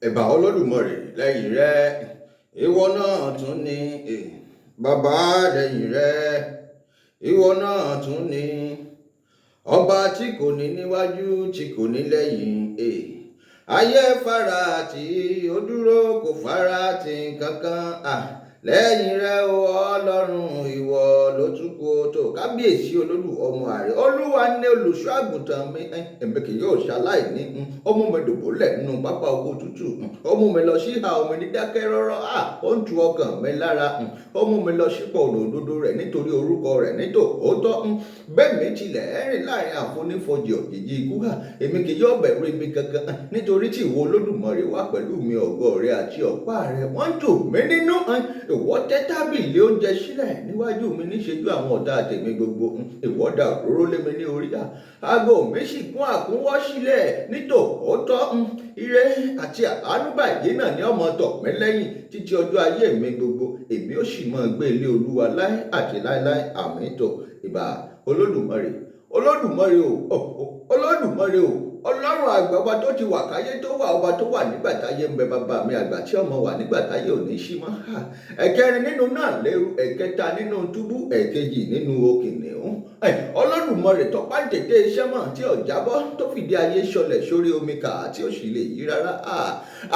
ẹ̀bà Olódùmarè lẹ́yìn rẹ ìwọ náà tún ni bàbá lẹ́yìn rẹ ìwọ náà tún ni ọba tí kò ní níwájú tí kò ní lẹ́yìn ayé fara tí ó dúró kò fara tí kankan lẹ́yìn rẹ o Ọlọ́run ìwọ ló tún kù tó kábíyèsí olódù ọmọ ààrẹ olúwa ní olùṣọ́ àgùntàn mi èmi kì yóò ṣaláì ní ó mú mi dùbúlẹ̀ nínú pápá oko tútù ó mú mi lọ sí ìhà omi dídákẹ́ rọ́rọ́ ó ń tu ọkàn mi lára ó mú mi lọ sípò òdòdó rẹ̀ nítorí orúkọ rẹ̀ nítòótọ́ bẹ́ẹ̀ mi tilẹ̀ rìn láàrin àfonífojì òjijì ikú èmi kì yóò bẹ̀rù ibi kankan nítorí tí ìwọ Olódùmarè wà pẹ̀lú mi ògo rẹ àti ọ̀pá rẹ wọ́n tù mí nínú ìwọ tẹ́ tábìlì oúnjẹ sílẹ̀ níwájú mi níṣẹ́jú àwọn ọ̀tá tèmi gbogbo ìwọ dà òróró lé mi ní orí aago mi sì kún àkúnwọ́ sílẹ̀ nítòótọ́ ire àti àánú báyìí náà ní ọmọ tọ̀ mí lẹ́yìn títí ọjọ́ ayé mi gbogbo èmi ó sì máa gbé ilé Olúwa láé àti láéláé àmín tó ìbà Olódùmarè Olódùmarè o Olódùmarè o Ọlọ́run àgbà ọba tó ti wà káyé tó wà ọba tó wà nígbà táyé ń bẹ bàbá mi àgbà tí ọmọ wà nígbà táyé ò ní sí mọ́ ẹ̀kẹrin nínú náà lérú ẹ̀kẹta nínú túbú ẹ̀kejì nínú òkìnnìún Olódùmarè tọpá tètè iṣẹ́ mọ̀ tí ò jábọ́ tó fìdí ayé ṣọlẹ̀ sórí omi kà tí ó sì lè yí rárá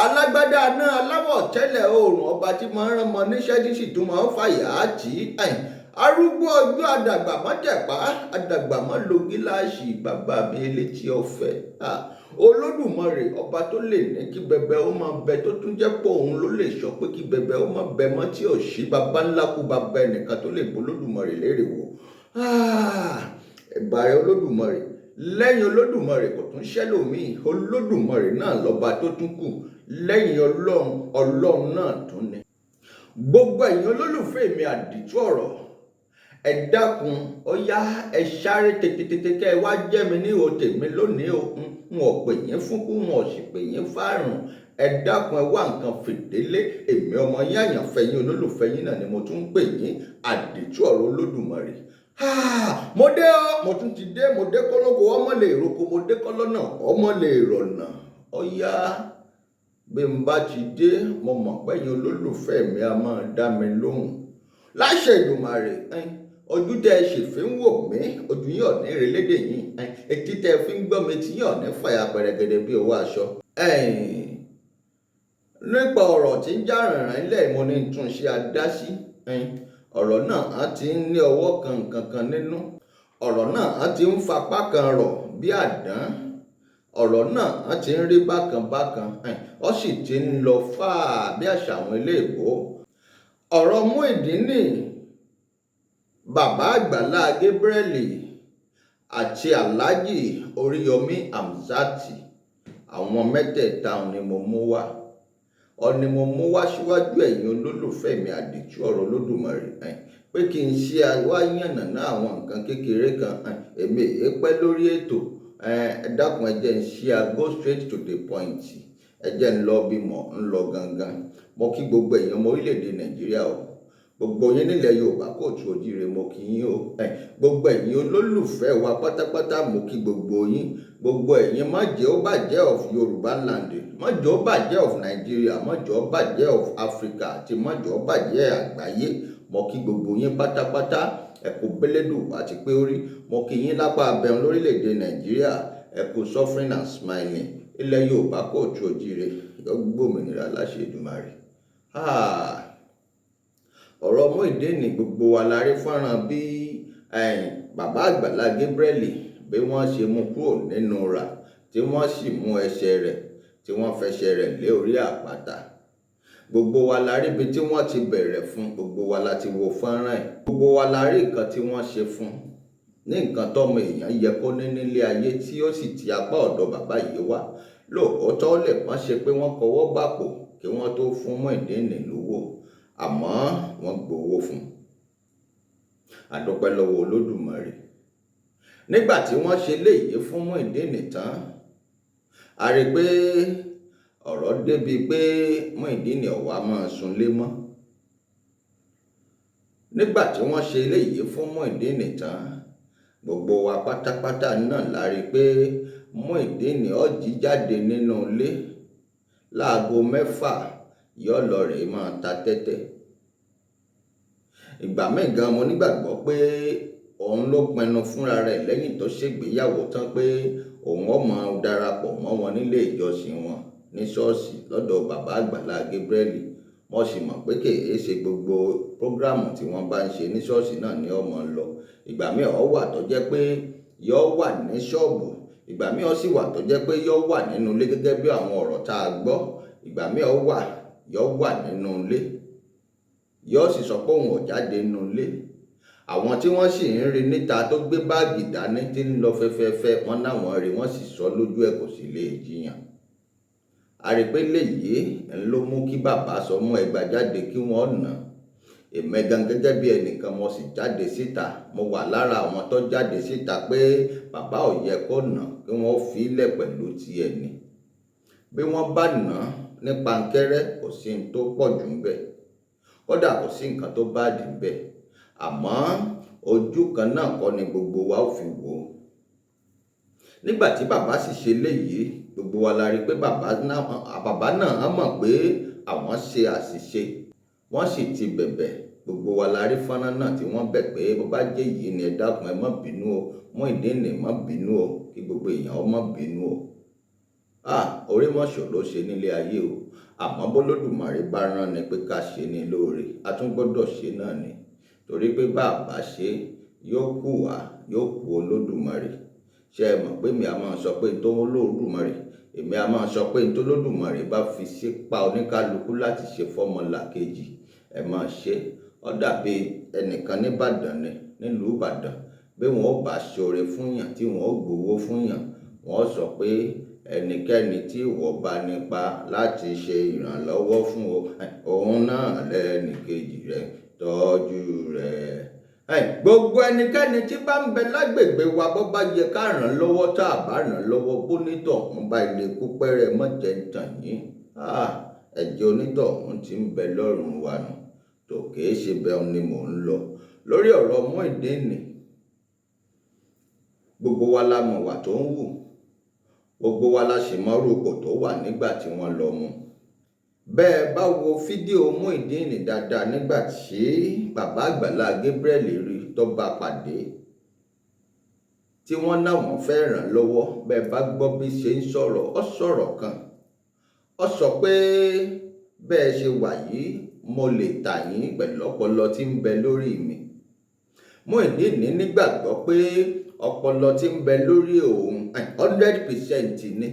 alágbádá náà aláwọ̀ tẹ́lẹ̀ oòrùn ọba tí máa ń rán mọ níṣẹ́ tí sì tún máa ń fàyà á tì í arúgbó ọjọ́ àdàgbà mọ́ tẹ̀pá àdàgbà mọ́ lo gíláàsì bàbá mi elétí ọ̀fẹ́ Olódùmarè ọba tó lè ní kí bẹbẹ ó máa bẹ tó tún jẹ́ pọ̀ òun ló lè sọ pé kí bẹbẹ ó máa bẹ mọ́ tí ò sí bàbá ńlá kú bàbá ẹnìkan tó lè b'Olódùmarè lérè wò ẹ̀bà rẹ Olódùmarè lẹ́yìn Olódùmarè kò tún ṣẹlòmíì Olódùmarè náà lọ́ba tó tún kù lẹ́yìn Ọlọ́run náà tún ni gbogbo ẹ̀yin olólùfẹ́ mi àdìtú ọ̀rọ̀ ẹ dákun ó yá ẹ sáré tètè kẹ ẹ wá jẹ́ mi ní ihò tèmi lónìí o n ò pè yín fúnkú n ò sì pè yín fárùn ẹ dákun ẹ wá nǹkan fìdílé èmi ọmọ yín àyànfẹ́ yín olólùfẹ́ yín náà ni mo tún ń pè yín àdìtú ọ̀rọ̀ Olódùmarè mo dé mo tún ti dé mo dé kólógo ọmọ lè roko mo dé kọ́lọ́nà ọmọ lè rọ̀nà ó yá bí n bá ti dé mo mọ̀ pé yín olólùfẹ́ mi a máa dá mi lóhùn láṣẹ Èdùmàrè ojú tẹ ẹ sì fi ń wò mí ojú yín ọ̀ní ìrẹ́lédè yín etí tẹ ẹ fi ń gbọ́ mi tí yín ọ̀ní fàyà pẹ̀rẹ̀gẹ̀dẹ̀ bí owó aṣọ. nípa ọ̀rọ̀ tí ń já rìnrìn ilẹ̀ mo ní tún ṣe adásí ọ̀rọ̀ náà á ti ń ní ọwọ́ kankan nínú ọ̀rọ̀ náà á ti ń fapá kan rọ̀ bí àdán ọ̀rọ̀ náà á ti ń rí bákan ó sì ti ń lọ fáà bí àṣà àwọn eléèbó ọ̀rọ̀ Muyideen bàbá Àgbàlá Gabriel àti Alhaji Oríyọmí Hamzat àwọn mẹ́tẹ̀ẹ̀ta ni mo mú wá síwájú ẹ̀yin olólùfẹ́ mi àdìtú ọ̀rọ̀ Olódùmarè pé kí n ṣe àwáyànnàná àwọn nǹkan kékeré kan èmi èé pẹ́ lórí ètò ẹ dákun ẹ jẹ́ n ṣe go straight to the point ẹ jẹ́ ń lọ bí mo ń lọ gangan mo kí gbogbo ẹ̀yin ọmọ orílẹ̀-èdè Nàìjíríà o gbogbo yín nílẹ̀ Yorùbá kóòtù òjíire mo kí yín o gbogbo ẹ̀yin olólùfẹ́ wa pátápátá mo kí gbogbo yín gbogbo ẹ̀yin má jẹ́ ó bàjẹ́ of Yorùbá land má jẹ́ ó bàjẹ́ of Nigeria má jẹ́ ó bàjẹ́ of Africa àti má jẹ́ ó bàjẹ́ àgbáyé mo kí gbogbo yín pátápátá ẹ kú bẹ́lẹ́dù àti pé orí mo kí yín lápá abẹ́rún lórílẹ̀‐èdè Nàìjíríà ẹ kú suffering and smiling ilẹ̀ Yorùbá kóòtù òjíire gbòmìnira láṣẹ Èdùmàrè. ọ̀rọ̀ Muyideen gbogbo wa la rí fọ́nrán bí bàbá Àgbàlá Gabriel bí wọ́n ṣe mú kúrò nínú rà tí wọ́n sì mú ẹsẹ̀ rẹ̀ tí wọ́n fẹsẹ̀ rẹ̀ lé orí àpáta gbogbo wa la rí ibi tí wọ́n ti bẹ̀rẹ̀ fún gbogbo wa la ti wo fọ́nrán ẹ̀ gbogbo wa la rí nǹkan tí wọ́n ṣe fún ní nǹkan tọ́mọ èèyàn yẹ kó ní nílé ayé tí ó sì ti apá ọ̀dọ̀ bàbá yìí wá lóòótọ́ lè má ṣe pé wọ́n kọwọ́ bàpò kí wọ́n tó fún Muyideen lówó àmọ́ wọ́n gbowó fún àdúpẹ́ lọ́wọ́ Olódùmarè nígbà tí wọ́n ṣe léyìí fún Muyideen tán a rí pé ọ̀rọ̀ débi pé Muyideen ò wá máa sunlé mọ́ nígbà tí wọ́n ṣe léyìí fún Muyideen tán gbogbo wa pátápátá náà la rí pé Muyideen ó jí jáde nínú ilé láago 6 yóò lọ rèé máa ta tẹ́tẹ́. Ìgbà míì gan mo nígbàgbọ́ pé òun ló pinnu fúnra rẹ̀ lẹ́yìn tó ṣègbéyàwó tán pé òun ó máa darapọ̀ mọ́ wọn nílé ìjọsìn wọn ní ṣọ́ọ̀ṣì lọ́dọ̀ bàbá Àgbàlá Gabriel. Wọ́n sì mọ̀ pé kèé ṣe gbogbo prógráàmù tí wọ́n bá ń ṣe ní ṣọ́ọ̀ṣì náà ni ó máa lọ. Ìgbà míì ó wà tó jẹ́ pé yóò wà ní ṣọ́ọ̀bù, ìgbà míì ó sì wà tó jẹ́ pé yóò wà nínú ilé gẹ́gẹ́ bí àwọn ọ̀rọ̀ tá a gbọ́. Ìgbà míì ó wà yóò wà nínú ilé, yóò sì sọ pé òun ò jáde nínú ilé. Àwọn tí wọ́n sì ń rí níta tó gbé báàgì dání tí ń lọ fẹ́fẹ́fẹ́, wọ́n náwọn rí, wọ́n sì sọ lójú ẹ̀, kò sì lè jiyàn. A rí pé léyìí ló mú kí bàbá sọ mú ẹgba jáde kí wọ́n nà. Èmi gan gẹ́gẹ́ bí ẹnìkan mo sì jáde síta, mo wà lára àwọn tó jáde síta pé bàbá ò yẹ kó nà, kí wọ́n fi ilẹ̀ pẹ̀lú ti ẹni. Bí wọ́n bá nà ní pankẹ́rẹ́ kò sí ní tó pọ̀ jù ń bẹ̀, kódà kò sí nǹkan tó bá dì ń bẹ̀. Àmọ́ ojú kan náà kọ́ ni gbogbo wa ò fi wò. Nígbà tí bàbá sì ṣe léyìí, gbogbo wa la rí pé bàbá náà mọ̀ pé àwọn ṣe àṣìṣe, wọ́n sì ti bẹ̀bẹ̀. Gbogbo wa la rí fọ́nrán náà tí wọ́n bẹ̀ pé bó bá jẹ́ yìí ni ẹ dákun ẹ má bínú o, Muyideen má bínú o, kí gbogbo èèyàn má bínú o. Orí mọ̀ṣọ́ ló ṣe nílé ayé o, àmọ́ b'Olódùmarè bá rán ni pé ká ṣe ní lóore, a tún gbọ́dọ̀ ṣe náà ni. Torí pé bàbá ṣe yóò kù wá, yóò kù Olódùmarè. Ṣé ẹ mọ̀ pé mi a máa sọ pé tó Olódùmarè, èmi a máa sọ pé tó Olódùmarè bá fi sípa oníkálukú láti ṣe fọ́mọlàkejì, ẹ máa ṣe. Ó dàbí ẹnìkan níbàdàn ni, nílùú Ìbàdàn, bí wọn ò bá ṣoore fún yàn tí wọn ò gbowó fún yàn, wọn sọ pé ẹnikẹ́ni tí ìwọ bá nípa láti ṣe ìrànlọ́wọ́ fún o, òun náà lẹ́nìkejì rẹ̀ tọ́jú rẹ̀. Gbogbo ẹnikẹ́ni tí bá ń bẹ lágbègbè wa bó bá yẹ ká ràn lọ́wọ́ tá a bá ràn lọ́wọ́, bónítọ̀hún bá ilé kú pẹ́rẹ́ mọ́jẹ̀ ń tàn yín. Ẹ̀jẹ̀ onítọ̀hún ti ń bẹ lọ́rùn wa nù, tó kìí ṣe bẹ́ẹ̀ ni mò ń lọ lórí ọ̀rọ̀ Muyideen. Gbogbo wa la mọ̀ wà tó ń wù, gbogbo wa la sì mọ orúkọ tó wà nígbà tí wọ́n lọ mú. Bẹ́ẹ̀ bá wo fídíò Muyideen dáadáa nígbà tí bàbá Àgbàlá Gabriel rí tó bá pàdé, tí wọ́n náwọn fẹ́ ràn lọ́wọ́, bẹ́ẹ̀ bá gbọ́ bí ṣe ń sọ̀rọ̀, ó sọ̀rọ̀ kan. Ó sọ pé bẹ́ẹ̀ ṣe wà yìí, mo lè tà yín pẹ̀lú ọpọlọ tí ń bẹ lórí mi. Muyideen nígbàgbọ́ pé ọpọlọ tí ń bẹ lórí òun 100% ni.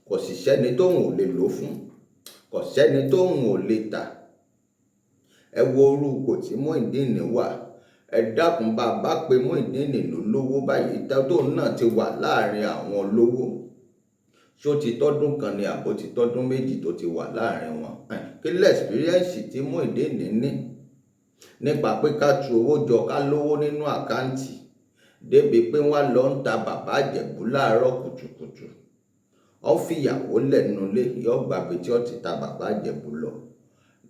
Kò sì sẹ́ni tóun ò lè lò fún, kò sẹ́ni tóun ò lè tà. Ẹ wo orúkọ tí Muyideen wà. Ẹ dákun bá pe Muyideen lólówó báyìí, tóun náà ti wà láàrin àwọn olówó. Ṣó ti tọ́dún kan ni àbó ti tọ́dún méjì tó ti wà láàrin wọn. Kí lẹ́ experience tí Muyideen ní nípa pé ká tu owó jọ, ká lówó nínú àkáǹtì, débi pé wọ́n lọ ń ta bàbá Ìjẹ̀bú láàárọ̀ kùtùkùtù. Ó fìyàwó lẹ́nu ilé, yóò gbàgbé tí ó ti ta bàbá Ìjẹ̀bú lọ.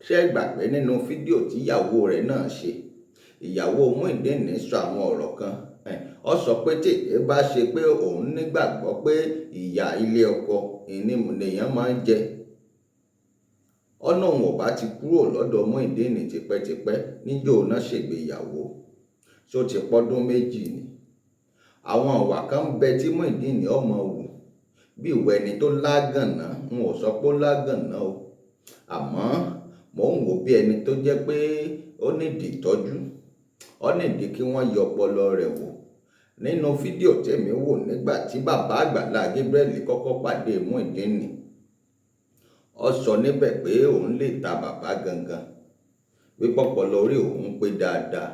Ṣé gbàgbé nínú fídíò tí ìyàwó rẹ̀ náà ṣe, ìyàwó Muyideen sọ àwọn ọ̀rọ̀ kan. Ó sọ pé tí èyí bá ṣe pé òun nígbàgbọ́ pé ìyà ilé ọkọ ènìyàn máa ń jẹ, ọ̀nà òun ò bá ti kúrò lọ́dọ̀ Muyideen tipẹ́tipẹ́ níjọ́ náà ṣègbéyàwó. Ṣó ti pọ́dún méjì ni. Àwọn ìwà kan ń bẹ tí Muyideen ọmọ wù bí ìwà ẹni tó lágànná. N ò sọ pé ó lágànná o, àmọ́ mò ń wò bí ẹni tó jẹ́ pé ó nídìí ìtọ́jú, ó nídìí kí wọ́n yọ ọpọlọ rẹ̀ wò. Nínú fídíò tèmi wò nígbà tí bàbá Àgbàlá Gabriel kọ́kọ́ pàdé Muyideen, ó sọ níbẹ̀ pé òun lè ta bàbá gangan, pé pọ́pọlọ orí òun pé dáadáa.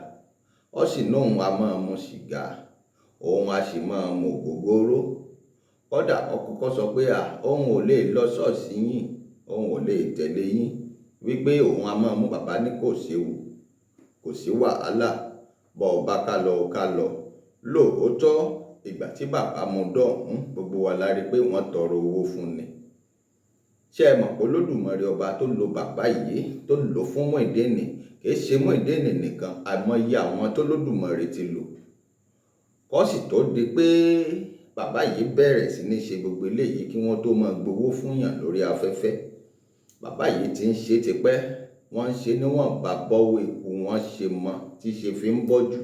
Ó sì ní òun a máa mu sìgá, òun a sì máa mu ògógóró. Kódà ó kọ́kọ́ sọ pé òun ò lè lọ ṣọ́ọ̀ṣì yín, òun ò lè tẹ̀lé yín, wípé òun a máa mú bàbá ní kò séwu, kò sí wàhálà, bọ́ ọba ká lọ. Lóòótọ́ ìgbà tí bàbá mu dọ̀hún, gbogbo wa la rí pé wọ́n tọrọ owó fún ni. Ṣé ẹ mọ̀ pé Olódùmarè ọba tó lo bàbá yìí, tó lò fún Muyideen, kìí ṣe Muyideen nìkan, àìmọye àwọn tó Olódùmarè ti lò. Kó sì tó di pé bàbá yìí bẹ̀rẹ̀ sí ní ṣe gbogbo eléyìí kí wọ́n tó máa gbowó fún yàn lórí afẹ́fẹ́. Bàbá yìí ti ń ṣe tipẹ́, wọ́n ń ṣe níwọ̀nba bọ́wọ́ eku wọn ṣe mọ tí ṣe fi ń bọ́jú.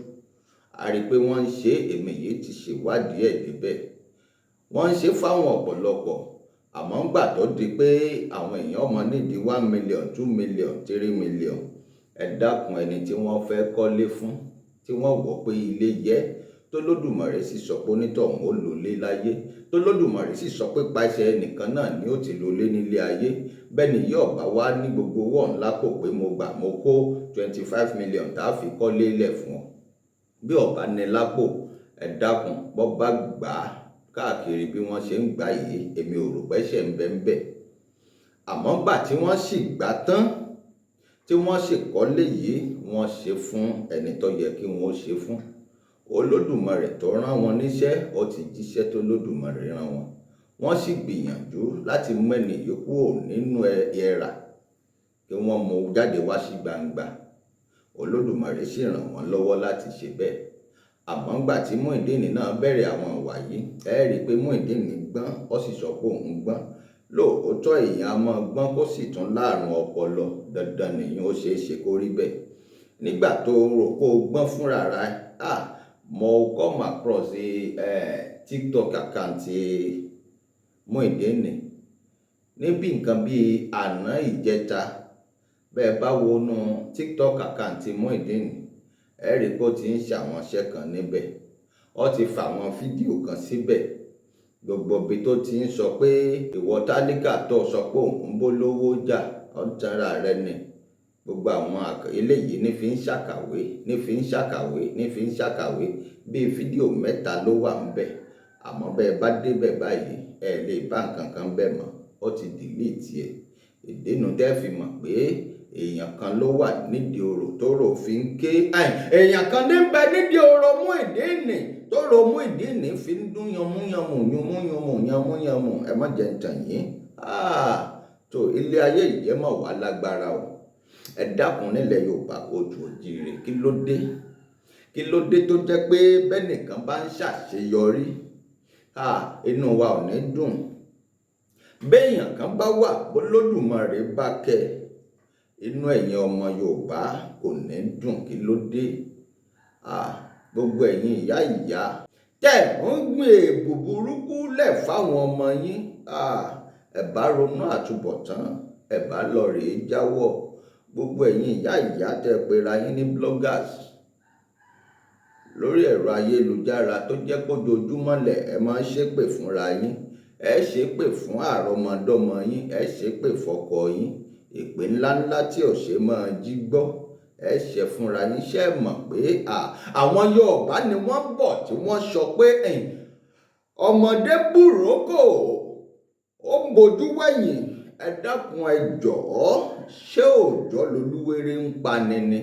A rí i pé wọ́n ń ṣe, èmi yìí ti ṣèwádìí ẹ̀ débẹ̀. Wọ́n ń ṣe fáwọn ọ̀pọ̀lọpọ̀, àmọ́ ńgbà tó di pé àwọn èèyàn ọmọ nídìí 1 million 2 million 3 million, ẹ dákun ẹni tí wọ́n fẹ́ kọ́lé fún, tí wọ́n wò pé ilé yẹ, t'Olódùmarè sì sọ pé onítọ̀hún ó lólé láyé, t'Olódùmarè sì sọ pé pàṣẹ ẹnìkan náà ni ó ti lólé nílé ayé. Bẹ́ẹ̀ni yóò bá wá ní gbogbo owó ńlá kò pé mo kó 25 million tá a fi kọ́lé lẹ̀ fún ọ. Bí ọba ní lápò, ẹ dákun bọ́ bá gbà á káàkiri bí wọ́n ṣe ń gbà yìí, èmi ò rò pẹ́ṣẹ̀ ń bẹ ń bẹ̀. Àmọ́ gbà tí wọ́n sì gbà tán, tí wọ́n sì kọ́lé yìí, wọ́n ṣe fún ẹni tó yẹ kí wọ́n ṣe fún. Olódùmarè tó rán wọn níṣẹ́, ó ti jíṣẹ́ tó Olódùmarè rán wọn. Wọ́n sì gbìyànjú láti mú ẹni yòókù nínú ẹ̀rà kí wọ́n mú jáde wá sí gbangba. Olódùmarè sì ràn wọ́n lọ́wọ́ láti ṣe bẹ́ẹ̀. Àmọ́ ńgbà tí Muyideen náà bẹ̀rẹ̀ àwọn ìwà yìí, ẹ rí i pé Muyideen gbọ́n, ó sì sọ pé òun gbọ́n. Lóòótọ́ èèyàn a máa gbọ́n kó sì tún láàrùn ọpọlọ, dandan nìyẹn ó ṣeé ṣe kó rí bẹ́ẹ̀. Nígbà tó rò pé o gbọ́n fúnra rẹ̀, mo come across TikTok account Muyideen níbi nǹkan bíi àná ìjẹta. Bẹ́ẹ̀ bá wọnú TikTok account Muyideen, ẹ rí i pé ó ti ń ṣàwọn iṣẹ́ kan níbẹ̀. Ó ti fa àwọn fídíò kan síbẹ̀, gbogbo ibi tó ti ń sọ pé ìwọ tálíkà tó sọ pé òun bó lówó jà, ó ń tanra rẹ ni. Gbogbo àwọn eléyìí ní fi ń ṣàkàwé bíi fídíò 3 ló wà ńbẹ̀. Àmọ́ bẹ́ẹ̀ bá débẹ̀ báyìí, ẹ lè bá nǹkan kan bẹ̀ mọ́, ó ti delete ẹ̀. Ìdínú tẹ́ fi mọ̀ pé èèyàn kan ló wà nídìí orò tó rò fi ń ké. Èèyàn kan ní bẹ nídìí orò Muyideen tó rò Muyideen fi ń dún yànmúyànmú. Ẹ má jẹ́ ń tàn yín. tó ilé ayé ìjẹ́ mọ̀ wá lágbára o. Ẹ dákun nílẹ̀ Yorùbá Oòduà Òjíire, kí ló dé tó jẹ́ pé bẹ́nìkan bá ń ṣàṣeyọrí, inú wa ò ní dùn. Béèyàn kan bá wà b'Olódùmarè bá kẹ́, inú ẹ̀yin ọmọ Yorùbá kò ní dùn. Kí ló dé? Gbogbo ẹ̀yin ìyá tẹ́ ń gbìn èébù burúkú lẹ̀ fáwọn ọmọ yín, ẹ bá ronú àtúbọ̀tán, ẹ bá lọ rèé jáwọ́. Gbogbo ẹ̀yin ìyá tẹ́ pera yín ní bloggers lórí ẹ̀rọ ayélujára tó jẹ́ kójoojúmọ́ lẹ̀ ẹ máa ń ṣépè fúnra yín, ẹ ṣépè fún àrọmọdọ́mọ yín, ẹ ṣépè fọ́kọ yín. Èpè ńláńlá tí ò ṣe máa jí gbọ́, ẹ ṣe fúnra yín. Ṣé ẹ mọ̀ pé àwọn Yorùbá ni wọ́n bọ̀ tí wọ́n sọ pé ọmọdé búrókò ó ń bojú wẹ̀yìn. Ẹ dákun ẹ jọ̀ọ́, ṣé òòjọ́ lolúwere ń pani ni?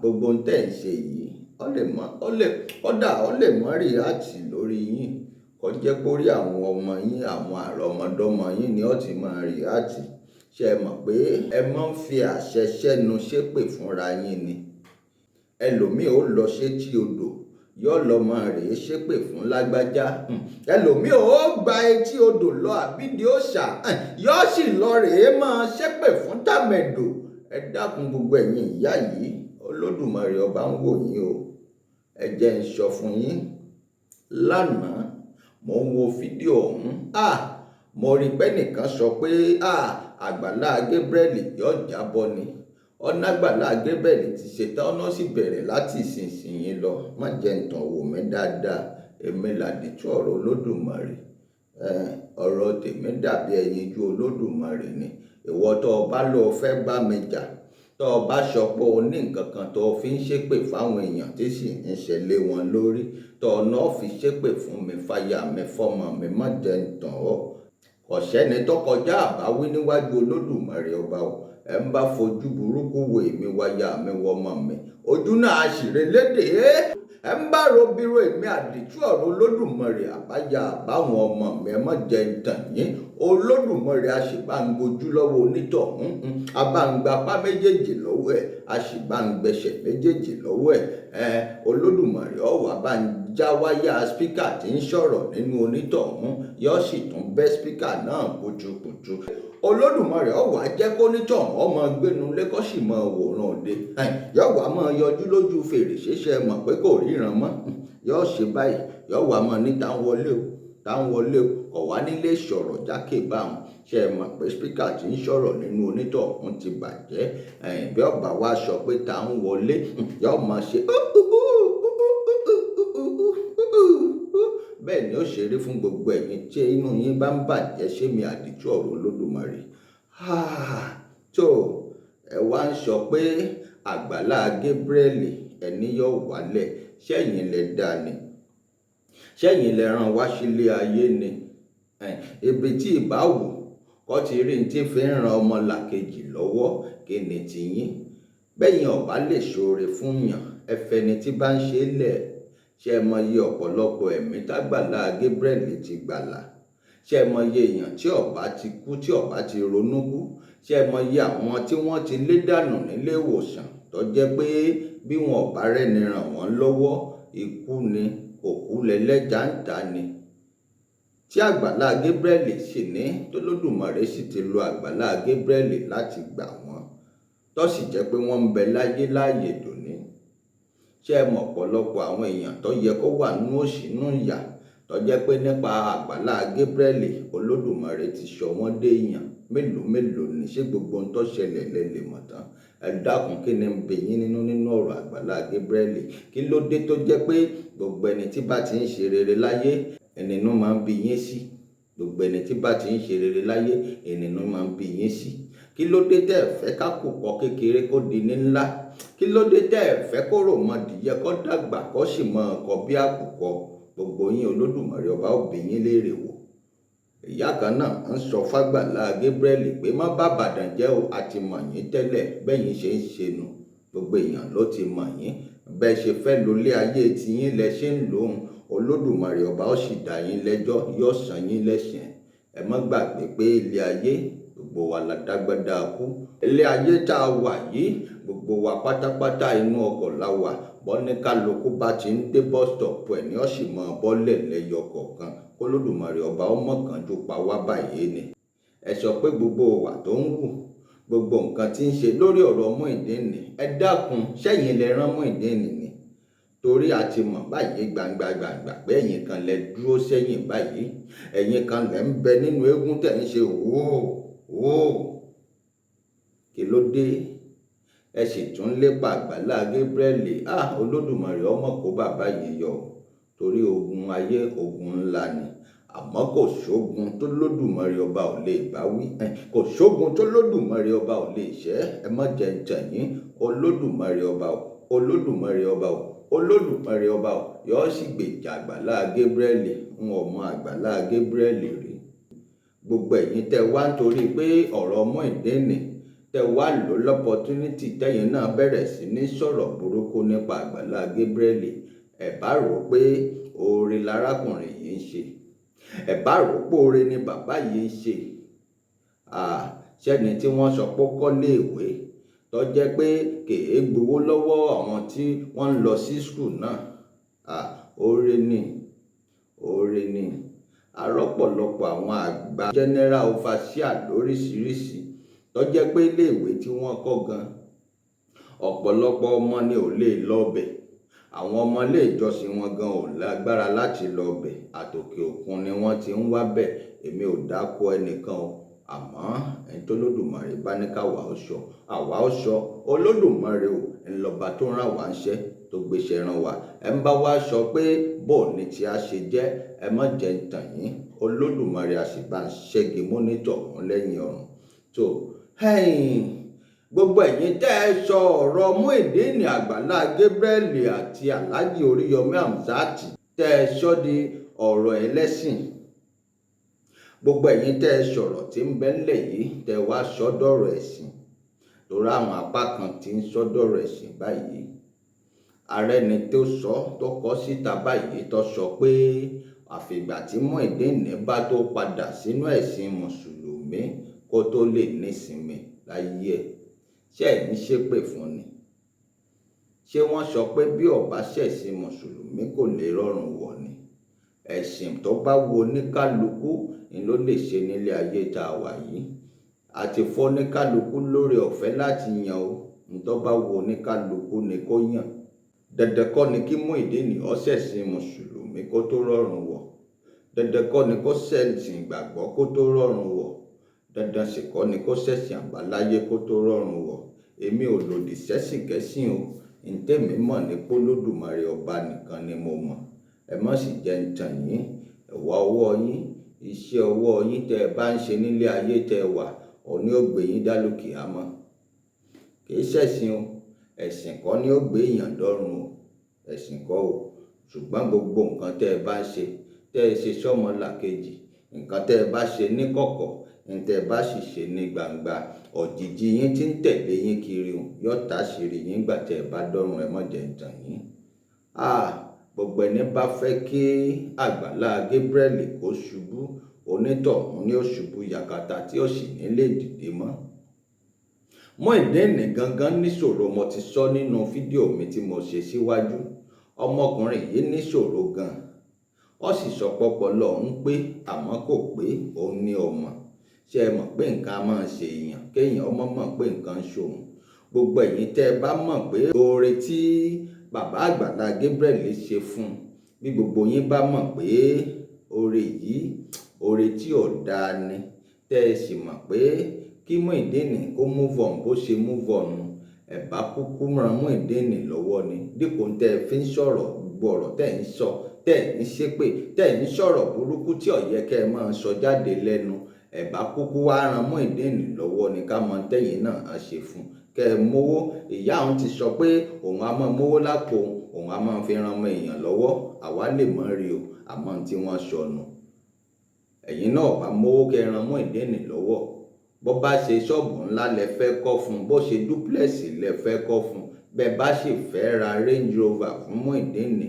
Gbogbo ń tẹ̀ ń ṣe yìí, ó lè mọ́ rìáàtì lórí yín, kó jẹ́ kó rí àwọn ọmọ yín, àwọn àrọmọdọ́mọ yín ni ó ti máa rìáàtì. Ṣé ẹ mọ̀ pé ẹ máa ń fi àṣẹ ṣẹ́nu ṣépè fúnra yín ni? Ẹlòmíì ó lọ sétí odò, yóò lọ máa rèé ṣépè fún lágbájá. Ẹlòmíì ó gba etí odò lọ àbídí òòṣà, yóò sì lọ rèé máa ṣépè fún tàmẹ̀dò. Ẹ dákun gbogbo ẹ̀yin ìyá yìí, Olódùmarè ọba ń wò yín o. Ẹ jẹ́ ń sọ fún yín, lánàá mo ń wo fídíò ọ̀hún, mo rí pé nìkan sọ pé Àgbàlá Gabriel yóò jábọ́ ni. Ọ̀nà Àgbàlá Gabriel ti ṣetán, ọ̀nà sì bẹ̀rẹ̀ láti ìsinsìnyí lọ. Má jẹ́ ń tàn wò mí dáadáa, èmi làdìtú ọ̀rọ̀ Olódùmarè. Ọ̀rọ̀ tèmi dàbí ẹyinjú Olódùmarè ni. Ìwọ tó o bá lọ fẹ́ bá mi jà, tó o bá sọ pé o ní nǹkan kan tó o fi ń ṣépè fáwọn èèyàn tí sì ń ṣẹlẹ̀ wọn lórí, tó o náà fi ṣépè fún mi, fáyà mi, fọ́mọ mi, má jẹ́ ń tàn ọ́. Ọ̀sẹ́ni tó kọjá àbáwí níwájú Olódùmarè ọba o. Ẹ ń bá fojú burúkú wo èmi, wáyà mi, wọ́mọ mi, ojú náà àṣìrè lédè. Ẹ ń bá robiro èmi àdìtú ọ̀rọ̀ Olódùmarè, àbáyà àbáwọn ọmọ mi, ẹ má jẹ́ ń tàn yín. Olódùmarè a sì bá ń gbojú lọ́wọ́ onítọ̀hún, a bá ń gba apá méjèèjì lọ́wọ́ ẹ̀, a sì bá ń gbẹsẹ̀ méjèèjì lọ́wọ́ ẹ̀. Olódùmarè ó wá bá ń já wáyà spíkà tí ń sọ̀rọ̀ nínú onítọ̀hún, yóò sì tún bẹ́ spíkà náà kùtùkùtù. Olódùmarè ó wá jẹ́ kó nítọ̀hún ọmọ gbénu lé kó sì mọ wòran òde, yóò wá mọ yọjú lójú fèrèsé, ṣe mọ̀ pé kò ríran mọ́, yóò ṣe báyìí, yóò wá mọ ní táwọn wọlé o, táwọn wọlé o, kọ̀ wá nílé sọ̀rọ̀ jákè báwọn, ṣe mọ̀ pé spíkà tí ń sọ̀rọ̀ nínú onítọ̀hún ti bàjẹ́. Bí ọba wa sọ pé táwọn wọlé, yóò mọ ṣe bẹ́ẹ̀ ni ó ṣe rí fún gbogbo ẹ̀yin tí inú yín bá ń bàjẹ́ sémi àdìtú ọ̀rọ̀ Olódùmarè. tó ẹ wá ń sọ pé Àgbàlá Gabriel ẹni yóò wálẹ̀, ṣẹ́yìn lẹ dá ni, ṣẹ́yìn lẹ rán wá sílé ayé ni. Ibi tí ìbá wù kọ́ ti rí ní tí fi ń ran ọmọlàkejì lọ́wọ́, kí ni tiyín? Bẹ́yìn ọ̀bá lè ṣoore fún yàn, ẹfẹni tí bá ń ṣe lẹ̀. Ṣé ẹ mọyì ọ̀pọ̀lọpọ̀ ẹ̀mí t'Àgbàlá Gabriel ti gbàlà? Ṣé ẹ mọyì èèyàn tí ọ̀bá ti kú, tí ọ̀bá ti ronú kú? Ṣé ẹ mọyì àwọn tí wọ́n ti lé dànù nílé ìwòsàn tó jẹ́ pé bí wọn ò bá rẹ́ni ràn wọ́n lọ́wọ́, ikú ni, òkú lẹlẹ́jà ń ta ni? Tí Àgbàlá Gabriel sì ní, t'Olódùmarè sì ti lo Àgbàlá Gabriel láti gbà wọ́n, tó sì jẹ́ pé wọ́n ń bẹ láyé láàyè dòní. Ṣé ẹ mọ̀ ọ̀pọ̀lọpọ̀ àwọn èèyàn tó yẹ kó wà nú òṣì nú ìyà, tó jẹ́ pé nípa Àgbàlá Gabriel Olódùmarè ti sọ wọ́n dé èèyàn? Mélòó mélòó ni? Ṣé gbogbo ohun tó ṣẹlẹ̀ lẹ lè mọ̀ tán? Ẹ dákun, kí ni ń bẹ yín nínú ọ̀rọ̀ Àgbàlá Gabriel? Kí ló dé tó jẹ́ pé gbogbo ẹni tí bá ti ń ṣe rere láyé, ẹninú máa ń bí yín sí? Gbogbo ẹni tí bá ti ń ṣe rere láyé, ẹninú máa ń bí yín sí. Kí ló dé tẹ́ ẹ fẹ́ kákùkọ kékeré kó di ní ńlá? Kí ló dé tẹ́ ẹ fẹ́ kó ròmọdìyẹ kó dàgbà kó sì mọ ọkọ bí àkùkọ? Gbogbo yín Olódùmarè ọba ó bi yín léèrè wò. Ìyá kan náà ń sọ f'Àgbàlá Gabriel pé má bá Ìbàdàn jẹ́ o, àti mọ̀ yín tẹ́lẹ̀, bẹ́yìn ṣe ń ṣe nù. Gbogbo èèyàn ló ti mọ̀ yín, bẹ́ẹ̀ ṣe fẹ́ lólé ayé tiyín lẹ ṣe ń lòun. Olódùmarè ọba ó sì dá yín lẹ́jọ́, yóò san yín lẹ́sìn. Ẹ má gbàgbé pé ilé ayé gbogbo wa la dágbádá kú. Ilé ayé tá a wà yìí, gbogbo wa pátápátá inú ọkọ̀ la wà. Bọ́níkálukú bá ti ń dé bus stop ẹ̀ ni ó sì mọ bọ́lẹ̀ lẹ́yọ kọ̀ọ̀kan. Olódùmarè ọba ọmọ kan jù pa wá báyìí ni. Ẹ sọ pé gbogbo ìwà tó ń wù, gbogbo nǹkan tí ń ṣe lórí ọ̀rọ̀ Muyideen, ẹ dákun, ṣẹ́yìn lẹ rán Muyideen ni? Torí a ti mọ̀ báyìí gbangba pé ẹ̀yin kan lẹ dúró sẹ́yìn báyìí, ẹ̀yin kan lẹ ń bẹ nínú eégún tẹ̀ ń ṣe wóò. Kí ló dé? Ẹ sì tún lépa Àgbàlá Gabriel. Olódùmarè ọmọ kó bàbá yìí yọ, torí ogun ayé ogun ńlá ni. Àmọ́ kò sógun tó Lódùmarè ọba ò lè bá wí, kò sógun tó Lódùmarè ọba ò lè ṣẹ́. Ẹ má jẹ́ ń tàn yín. Olódùmarè ọba ò, Olódùmarè ọba ò, Olódùmarè ọba ò yóò sì gbèjà Àgbàlá Gabriel. N ò mọ Àgbàlá Gabriel rí. Gbogbo ẹ̀yin tẹ́ wá nítorí pé ọ̀rọ̀ Muyideen tẹ́ wá lò l'opportunity, tẹ́yin náà bẹ̀rẹ̀ sí ní sọ̀rọ̀ burúkú nípa Àgbàlá Gabriel. Ẹ bá rò pé oore lárákùnrin yìí ń ṣe, ẹ bá rò pé oore ni bàbá yìí ń ṣe. Ṣẹ́ni tí wọ́n sọ pé ó kọ́lé ìwé, tó jẹ́ pé kèé gbowó lọ́wọ́ àwọn tí wọ́n ń lọ sí skul náà. Oore ni, oore ni. Arọ́pọ̀lọpọ̀ àwọn àgbà general overseer lóríṣiríṣi tó jẹ́ pé iléèwé tí wọ́n kọ́ gan, ọ̀pọ̀lọpọ̀ ọmọ ni ò lè lọ bẹ̀. Àwọn ọmọ ilé ìjọsìn wọn gan ò lágbára láti lọ bẹ̀. Àtòkè òkun ni wọ́n ti ń wá bẹ̀. Èmi ò dákọ ẹnìkan o, àmọ́ ẹni tó Olódùmarè bá ní káwa ó sọ, àwa ó sọ. Olódùmarè ò ńlọba tó rán wa ńṣẹ́, tó gbéṣẹ́ rán wa. Ẹ ń bá wa sọ pé bó ni tí a ṣe jẹ́, ẹ má jẹ́ ń tàn yín. Olódùmarè a sì bá ń ṣẹ́gi mọ́nítọ̀ wọn lẹ́yìn ọ̀run. tó gbogbo ẹ̀yin tẹ́ ẹ sọ ọ̀rọ̀ Muyideen, Àgbàlá Gabriel àti Alhaji Oríyọmí Hamzat, tẹ́ ẹ sọ di ọ̀rọ̀ ẹlẹ́sìn. Gbogbo ẹ̀yin tẹ́ ẹ sọ̀rọ̀ tí ń bẹ ńlẹ̀ yìí, tẹ́ wá sọ́dọ̀rọ̀ ẹ̀sìn. Torí àwọn apá kan tí ń sọ́dọ̀rọ̀ ẹ̀sìn báyìí. Ààrẹ ni tó sọ, tó kọ síta báyìí, tó sọ pé àfìgbà tí Muyideen bá tó padà sínú ẹ̀sìn mùsùlùmí kó tó lè nísinmi láyé ẹ̀. Ṣé ẹ̀ ń ṣépè fún ni? Ṣé wọ́n sọ pé bí ó bá ṣẹ̀sìn mùsùlùmí kò lè rọrùn wọ̀ ni? Ẹ̀sìn tó bá wo oníkálukú ni ló lè ṣe nílé ayé tá a wà yìí. Àti fún oníkálukú lórí ọ̀fẹ́ láti yan o, ní tó bá wo oníkálukú ni kó yàn. Dandan kọ́ ni kí Muyideen ó ṣẹ̀sìn mùsùlùmí kó tó rọrùn wọ̀. Dandan kọ́ ni kó ṣẹ̀sìn ìgbàgbọ́ kó tó rọrùn wọ̀. Dandan sì kọ́ ni kó ṣẹ̀sìn àbáláyé kó tó rọrùn wọ̀. Èmi ò lòdì sẹ́sìn kẹ́sìn o. Ntẹ́mi mọ̀ ní pé Olódùmarè ọba nìkan ni mo mọ̀. Ẹ má sì jẹ́ n tàn yín. Ẹ̀wà ọwọ́ yín, iṣẹ́ ọwọ́ yín tẹ́ ẹ bá ń ṣe nílé ayé tẹ́ ẹ wà, òní ó gbé yín dálókè àmọ́. Kì í ṣẹ̀sìn o. Ẹ̀sìn kọ́ ni ó gbé èèyàn dọ́run o. Ẹ̀sìn kọ́ o. Ṣùgbọ́n gbogbo nǹkan tẹ́ ẹ bá ń ṣe, tẹ́ ẹ ṣe sọ́mọlàkejì, nǹkan tẹ́ ẹ bá ṣe ní kọ̀kọ̀, tẹ́ ẹ bá sì ṣe ní gbangba, òjìji yín tí ń tẹ̀lé yín kiri yóò táṣìírí yín gbà tẹ́ ẹ bá dọ́run. Ẹ má jẹ́ n tàn yín. Gbogbo ẹni bá fẹ́ kí Àgbàlá Gabriel kó ṣubú, onítọ̀hún ni ó ṣubú yakata tí ó sì ní lè dìde mọ́. Muyideen gangan níṣòro, mo ti sọ nínú fídíò mi tí mo ṣe síwájú. Ọmọkùnrin yìí níṣòro gan. Ó sì sọ pọ́pọlọ ń pé àmọ́ kò pé òun ní ọmọ. Ṣé ẹ mọ̀ pé nǹkan a máa ṣe èèyàn kéèyàn ọmọ mọ̀ pé nǹkan ń ṣòun? Gbogbo ẹ̀yin tẹ́ ẹ bá mọ̀ pé oore tí bàbá Àgbàlá Gabriel ṣe fún, bí gbogbo yín bá mọ̀ pé oore yìí oore tí ò dáa ni, tẹ́ ẹ sì mọ̀ pé kí Muyideen kó move on bó ṣe move on, ẹ bá kúkú ran Muyideen lọ́wọ́ ni. Dípò tẹ́ ẹ fi ń sọ̀rọ̀ gbogbo ọ̀rọ̀ tẹ́ ẹ ń sọ, tẹ́ ẹ ń ṣépè, tẹ́ ẹ ń sọ̀rọ̀ burúkú tí ó yẹ kẹ́ ẹ máa sọ jáde lẹ́nu, ẹ bá kúkú wá ran Muyideen lọ́wọ́ ni ká mọ tẹ́yìn náà á ṣe fún. Kẹ́ ẹ mówó. Ìyá òun ti sọ pé òun á máa mówó lápò òun á máa fi ran ọmọ èèyàn lọ́wọ́. Àwa lè mọ̀ rí o, àmọ́ tí wọ́n sọnù. Ẹ̀yin náà bá mówó kẹ́ ẹ ran Muyideen lọ́wọ́. Bó bá ṣe ṣọ́ọ̀bù ńlá lẹ fẹ́ kọ́ fún, bó ṣe duplex lẹ fẹ́ kọ́ fún, bẹ́ẹ̀ bá sì fẹ́ ra Range Rover fún Muyideen,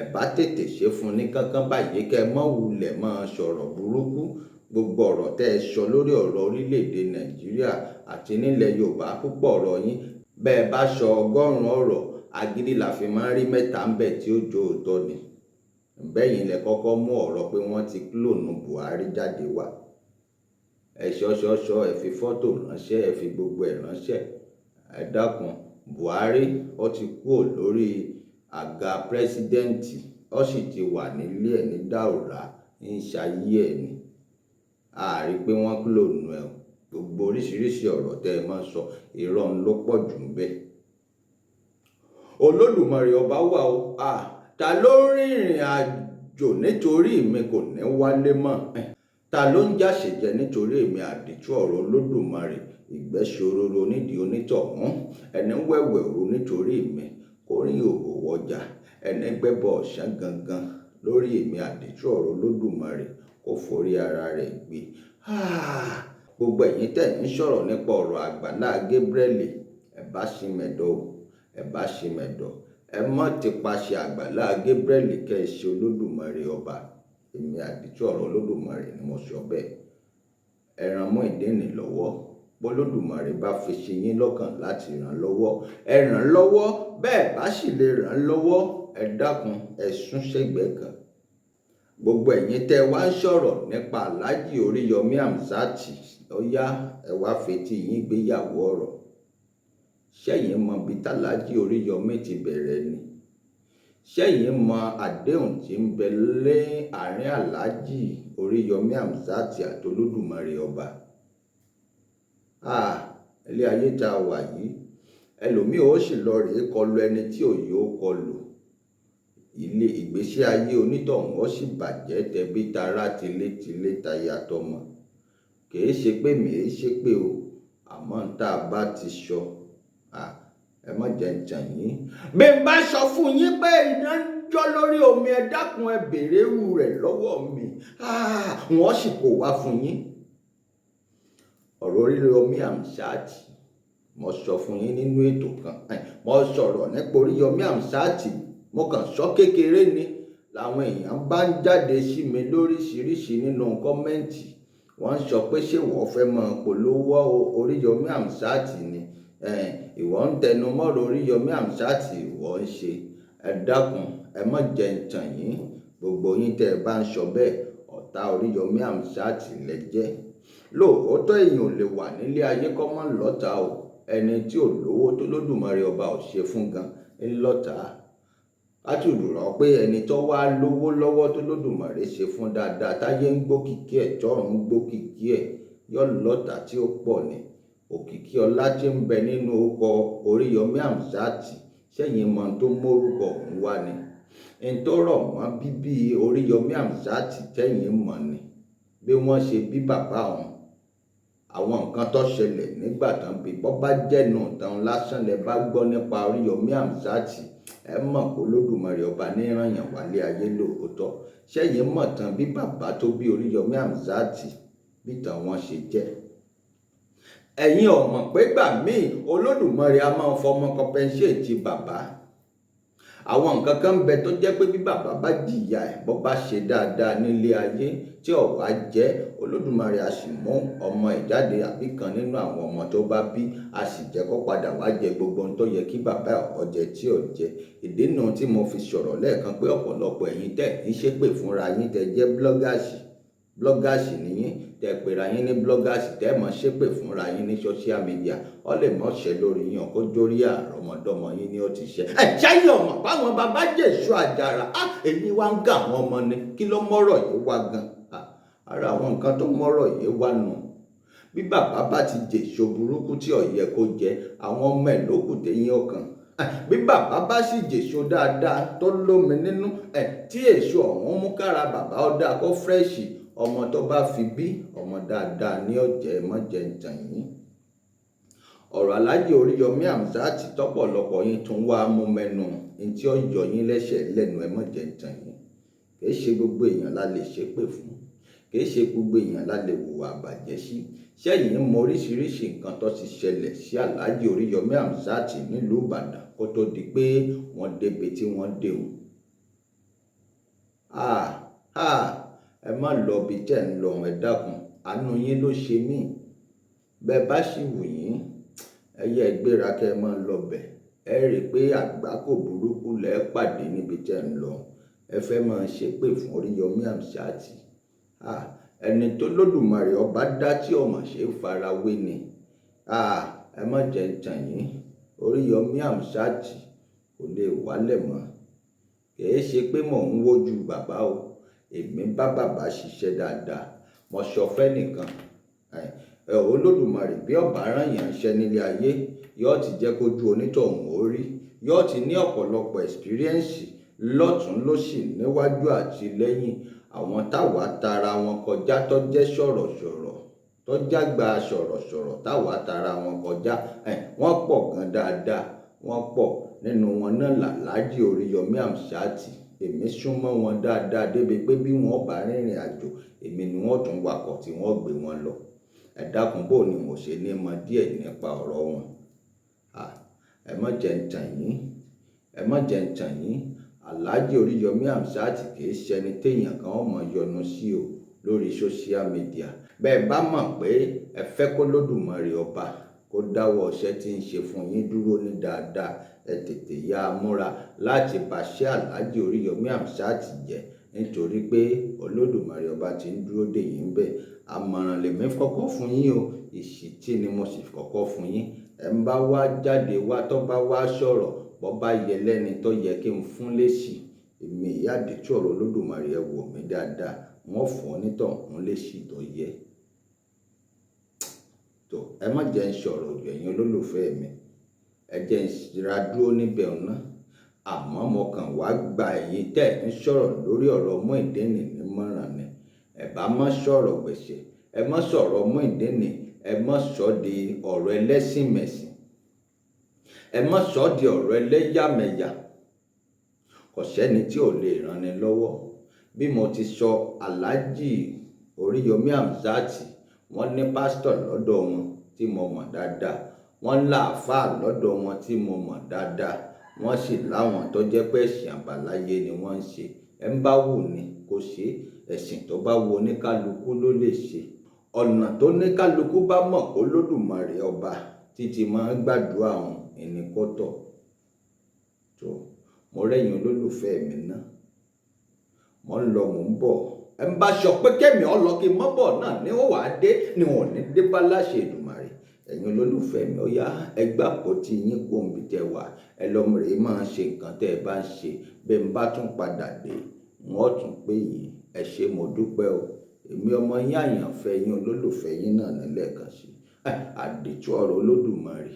ẹ bá tètè ṣe fún ní kánkán báyìí. Kẹ́ ẹ mọ́ wulẹ̀ máa sọ̀rọ̀ burúkú. Gbogbo ọ̀rọ̀ tẹ́ ẹ sọ lórí ọ̀rọ̀ orílẹ̀-èdè Nàìjíríà àti nílẹ̀ Yorùbá, púpọ̀ ọ̀rọ̀ yín, bẹ́ẹ̀ bá sọ 100 ọ̀rọ̀, agídí la fi máa ń rí 3 ń bẹ tí ó jó òótọ́ ni. Bẹ́yìn lẹ kọ́kọ́ mú ọ̀rọ̀ pé wọ́n ti clone Buhari jáde wá. Ẹ ṣọ́ṣọ́ṣọ́, ẹ fi fọ́tò ránṣẹ́, ẹ fi gbogbo ẹ̀ ránṣẹ́. Ẹ dákun, Buhari ó ti kúrò lórí àga pírẹ́sídẹ́ǹtì, ó sì ti wà nílé ẹ̀ ní Daura ń ṣayé ẹ̀ ni. A rí pé wọ́n clone ẹ̀. Gbogbo oríṣiríṣi ọ̀rọ̀ tẹ́ ẹ máa sọ, irọ́ ló pọ̀ jù ń bẹ. Olódùmarè ọba wà o. Ta ló ń rìnrìn àjò nítorí mi kò ní wálé mọ́? Ta ló ń jàṣẹ̀jẹ nítorí èmi? Àdìtú ọ̀rọ̀ Olódùmarè. Ìgbẹ́ ṣòroro nídìí onítọ̀hún. Ẹni wẹ̀wẹ̀ òru nítorí mi kò rí òwò wọjà. Ẹni gbẹ́bọ ọ̀sán gangan lórí èmi. Àdìtú ọ̀rọ̀ Olódùmarè kó forí ara rẹ̀ gbé. Gbogbo ẹ̀yin tẹ́ ń sọ̀rọ̀ nípa ọ̀rọ̀ Àgbàlá Gabriel, ẹ bá ṣì mẹ̀dọ̀ o. Ẹ bá ṣì mẹ̀dọ̀. Ẹ má ti paṣẹ Àgbàlá Gabriel kẹ́ ẹ ṣe Olódùmarè ọba. Èmi Àdìtú ọ̀rọ̀ Olódùmarè ni mo sọ bẹ́ẹ̀. Ẹ ran Muyideen lọ́wọ́. Bólódùmarè bá fi ṣe yín lọ́kàn láti ràn lọ́wọ́, ẹ ràn lọ́wọ́. Bẹ́ẹ̀ bá sì lè ràn lọ́wọ́, ẹ dákun ẹ sún sẹ́gbẹ̀ẹ́ kan. Gbogbo ẹ̀yin tẹ́ wá ń sọ̀rọ̀ nípa Alhaji Oríyọmí Hamzat, ó yá ẹ wá fetí yín gbéyàwó ọ̀rọ̀. Ṣẹ́yìn mọ bí Alhaji Oríyọmí ti bẹ̀rẹ̀ ni? Ṣẹ́yìn mọ àdéhùn tí ń bẹ lé àárín Alhaji Oríyọmí Hamzat àti Olódùmarè ọba? Ilé ayé tá a wà yìí, ẹlòmíì ó sì lọ rèé kọlu ẹni tí ò yóò kọlù. Ilé ìgbésí ayé onítọ̀hún ó sì bàjẹ́ tẹbí tará tilétilé taya tọmọ. Kìí ṣe pé mèé ṣépè o, àmọ́ tá a bá ti sọ, ẹ má jẹ́ n tàn yín. Bí n bá sọ fún yín pé iná ń jó lórí omi, ẹ dákun ẹ béèrè irú rẹ̀ lọ́wọ́ mi. Wọ́n sì kó wá fún yín. Ọ̀rọ̀ Oríyọmí Hamzat, mo sọ fún yín nínú ètò kan. Mo sọ̀rọ̀ nípa Oríyọmí Hamzat, mo kàn sọ kékeré ni. làwọn èèyàn bá ń jáde sí mi lóríṣiríṣi nínú kọ́mẹ́ǹtì. Wọ́n sọ pé ṣé wọ́n fẹ́ máa polówó Oríyọmí Hamzat ni, ìwọ ń tẹnu mọ́rọ̀ Oríyọmí Hamzat ìwọ ń ṣe. Ẹ dákun, ẹ má jẹ́ n tàn yín, gbogbo yín tẹ́ ẹ bá ń sọ bẹ́ẹ̀ ọ̀tá Oríyọmí Hamzat lẹ jẹ́. Lóòótọ́ èèyàn ò lè wà nílé ayé kọ́ mọ́ lọ́tà o, ẹni tí ò lówó tó lódùmarè ọba ò ṣe fún gan ńlọ́tà. Látùrọ̀ pé ẹni tó wá lówó lọ́wọ́ tó lódùmarè ṣe fún dáadáa táyé ń gbókìkí ẹ̀ tọ́run ń gbókìkí ẹ̀ yọ lọ́tà tí ó pọ̀ ni. Òkìkí ọlá tí ń bẹ nínú orúkọ Oríyọmí Hamzat sẹ́yìn mọ́ tó mórúkọ òun wá ni. Ẹni tó rọ̀ mọ́ bíbí Oríyọmí Hamzat tẹ́yìn mọ̀ ni bí wọ́n ṣe bí bàbá wọn, àwọn nǹkan tó ṣẹlẹ̀ nígbà tán bí bọ́ bá jẹ́nu tán lásán lẹ bá gbọ́ nípa Oríyọmí Hamzat ẹ mọ̀ kó lódùmarè ọba ní ìrànyàn wálé ayé lóòótọ́. Sẹ́yìn mọ̀ tán bí bàbá tó bí Oríyọmí Hamzat bí tàn wọ́n ṣe jẹ́. Ẹ̀yin ò mọ̀ pé gbà míì olódùmarè a máa fọmọ compensate bàbá. Àwọn nǹkan kan ń bẹ tó jẹ́ pé bí bàbá bá jìyà ẹ̀ bọ́ bá ṣe dáadáa nílé ayé tí ọ̀wá jẹ́, olódùmarè a sì mú ọmọ ẹ̀ jáde àbí kan nínú àwọn ọmọ tó bá bí a sì jẹ́ kó padà wá jẹ gbogbo ohun tó yẹ kí bàbá ọ̀ jẹ tí ò jẹ. Ìdí nu tí mo fi sọ̀rọ̀ lẹ́ẹ̀kan pé ọ̀pọ̀lọpọ̀ ẹ̀yin tẹ̀ ń ṣépè fúnra yín tẹ jẹ́ blọ́gàsì nìyí, tẹ pera yín ní blọ́gàsì tẹ́ mọ̀ ṣépè fúnra yín ní social media. Ó lè mọ̀ ṣẹ́ lórí yín kó jórí àrọ́mọdọ́mọ yín ni ó ti ṣẹ́. Ṣáyé ọmọ báwọn bàbá jèṣu àjàrà èyí wá ń gà àwọn ọmọ ni kí ló mọ́rọ̀ yìí wá gan. Ara àwọn nǹkan tó mọ́rọ̀ yìí wá nù. Bí bàbá bá ti jèṣu burúkú tí ó yẹ kó jẹ, àwọn ọmọ ẹ̀ ló kù téyín ọkàn. Bí bàbá bá sì jèṣu dáadáa tó lómi nínú tí èso ọ̀hún mú kára bàbá ó dáa kó fírẹ́ṣì, ọmọ tó bá fi bí ọmọ dáadáa ní ọ̀jẹ̀ mọ́jẹ̀ ń tàn yín. Ọ̀rọ̀ Alhaji Oríyọmí Hamzat tọ́pọ̀lọpọ̀ yín tún wá mú mẹ́nu ní tí ó yọ yín lẹ́sẹ̀ lẹ́nu ẹ mọ́jẹ̀ ń tàn yín. Kìí ṣe gbogbo èèyàn la lè ṣépè fún, kìí ṣe gbogbo èèyàn la lè hùwà àbàjẹ́ sí. Sẹ́yìn mọ oríṣiríṣi nǹkan tó ti ṣẹlẹ̀ sí Alhaji Oríyọmí Hamzat nílùú Ìbàdàn kó tó di pé wọ́n débi tí wọ́n dé o. Ẹ má lọ bí tẹ́ ń lọ ẹ dákun, àánú yín ló ṣe mí. Bẹ́ẹ̀ bá sì wù yín ẹyẹ ìgbéra kẹ́ ẹ máa lọ bẹ̀, ẹ rí i pé àgbákò burúkú lẹ pàdé níbi tẹ́ ń lọ. Ẹ fẹ́ máa ṣépè fún Oríyọmí Hamzat. Ẹni tó lódùmarè ọba dá tí ọmọ ṣe farawé ni. Ẹ má jẹ́ ń tàn yín, Oríyọmí Hamzat kò lè wálẹ̀ mọ́. Kìí ṣe pé mò ń wojú bàbá o, èmi bá bàbá ṣiṣẹ́ dáadáa. Mo sọ fẹ́ nìkan olódùmarè bí ọba rán yàn ṣẹ́ nílé ayé yóò ti jẹ́ kójú onítọ̀hún ó rí, yóò ti ní ọ̀pọ̀lọpọ̀ ẹ̀sìpíríẹ́ǹsì lọ́tún lósì níwájú àti lẹ́yìn. Àwọn táwa tara wọn kọjá tó jẹ́ sọ̀rọ̀sọ̀rọ̀ tó jágbá sọ̀rọ̀sọ̀rọ̀ táwa tara wọn kọjá wọ́n pọ̀ gan dáadáa, wọ́n pọ̀. Nínú wọn náà l'Alhaji Oríyọmí Hamzat. Èmi súnmọ́ wọn dáadáa débi pé bí wọ́n bá rìnrìn àjò èmi ni wọ́n tún wakọ̀ tí wọ́n gbé wọn lọ. Ẹ dákun bò ni mo ṣe ní mọ̀ díẹ̀ nípa ọ̀rọ̀ wọn. Ẹ má jẹ́ ń tàn yín, ẹ má jẹ́ ń tàn yín. Alhaji Oríyọmí Hamzat kìí ṣẹni téèyàn kan ọmọ yọnu sí o lórí social media. Bẹ́ẹ̀ bá mọ̀ pé ẹ fẹ́ kó lódùmarè ọba kó dáwọ́ ọṣẹ́ tí ń ṣe fún yín dúró ní dáadáa, ẹ tètè yá a múra láti bàṣẹ́ Alhaji Oríyọmí Hamzat jẹ́, nítorí pé olódùmarè ọba ti ń dúró dè yín bẹ́ẹ̀. Àmọ̀ràn lèmi kọ́kọ́ fún yín o, ìṣítí ni mo sì kọ́kọ́ fún yín. Ẹ ń bá wá jáde wá tó bá wá sọ̀rọ̀ bọ́ bá yẹ lẹ́ni tó yẹ kí n fún lésì, èmi ìyá àdìtú ọ̀rọ̀ olódùmarè ẹ wò mí dáadáa, wọ́n fún onítọ̀hún lésì tó yẹ. Ẹ má jẹ́ ń sọ̀rọ̀ ẹ̀yin olólùfẹ́ mi, ẹ jẹ́ ń ra dúró níbẹ̀ ọ̀nà. Àmọ́ mo kàn wá gba ẹ̀yin tẹ́ ń sọ̀rọ̀ lórí ọ̀rọ̀ Muyideen nímọ̀ràn ni. Ẹ bá má sọ̀rọ̀ gbèsè, ẹ má sọ̀rọ̀ Muyideen, ẹ má sọ di ọ̀rọ̀ ẹlẹ́sìnmẹ̀sìn, ẹ má sọ di ọ̀rọ̀ ẹlẹ́yàmẹ̀yà. Kò sẹ́ni tí ò lè ràn ni lọ́wọ́. Bí mo ti sọ, Alhaji Oríyọmí Hamzat wọ́n ní pásítọ̀ lọ́dọ̀ wọn tí mo mọ̀ dáadáa, wọ́n láàfáà lọ́dọ̀ wọn tí mo mọ̀ dáadáa, wọ́n sì láwọn tó jẹ́ pé ẹ̀sìn àbáláyé ni wọ́n ń ṣe. ẹ ń bá wù ní kó ṣe, ẹ̀sìn tó bá wù oníkálukú ló lè ṣe. Ọ̀nà tó níkálukú bá mọ̀ Olódùmarè ọba títí máa ń gbàdúrà àwọn ẹni kó tọ̀. tó mo rẹ́yìn olólùfẹ́ mi náà, mo ń lọ mò ń bọ̀, ẹ ń bá sọ pé kẹ́mi ọ lọ kí n mọ́ bọ̀ náà ni ó wàá dé ni wọn ò ní dé bá láṣẹ Èdùmàrè. Ẹ̀yin olólùfẹ́ mi, ó yá ẹ gbà àpótí yín kó omi tẹ wà, ẹ lọ́mọ rèé máa ṣe nǹkan tẹ́ ẹ bá ń ṣe. Bẹ́ẹ̀ ń bá tún padà dé wọ́n tún pè yín. Ẹ ṣé mo dúpẹ́ o. Èmi ọmọ yín àyànfẹ́ yín olólùfẹ́ yín náà nílẹ̀ kan sí. Àdìtú ọ̀rọ̀ Olódùmarè.